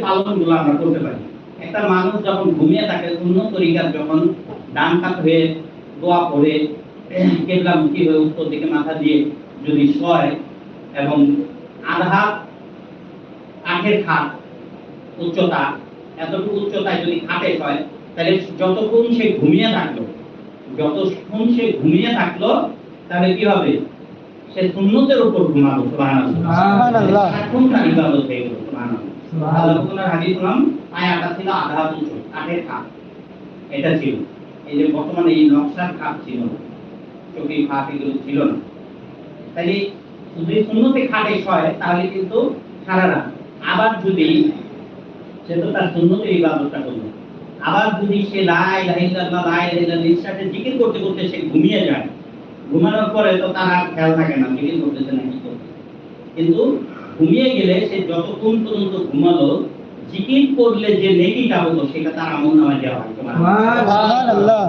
পালনগুলো আমরা করতে পারি। একটা মানুষ যখন ঘুমিয়ে থাকে সুন্নত তরিকার যখন ডান কাত হয়ে দোয়া পড়ে কিবলামুখী হয়ে উত্তর দিকে মাথা দিয়ে যদি শয় এবং আধা কাঠের খাট উচ্চতা এতটুকু উচ্চতায় যদি খাটে শয়, তাহলে যতক্ষণ সে ঘুমিয়ে থাকলো তাহলে কি হবে? সে সুন্নতের উপর ঘুমাবো। সুবহানাল্লাহ। এখন তার ইবাদত হয়ে গেল। সুবহানাল্লাহ। আল্লাহ হাদিস শুনলাম, আয়াটা ছিল আধা উঁচু কাঠের খাট, এটা ছিল। এই যে বর্তমানে এই নকশার খাট ছিল না, চৌকি খাট এগুলো ছিল না। তাহলে যদি সুন্নতে খাটে শয় তাহলে কিন্তু সারা রাত। আবার যদি সে তো তার সুন্নতে ইবাদতটা করলো, আবার যদি সে লা ইলাহা ইল্লাল্লাহ লা ইলাহা ইল্লাল্লাহ নিঃশ্বাসে জিকির করতে করতে সে ঘুমিয়ে যায়, ঘুমানোর পরে তো তার আর খেয়াল থাকে না জিকির করতেছে না কি করতেছে। কিন্তু ঘুমিয়ে গেলে সে যতক্ষণ পর্যন্ত ঘুমালো, জিকির করলে যে নেকিটা হতো সেটা তার আমলনামায় দেওয়া হয়। সুবহানাল্লাহ।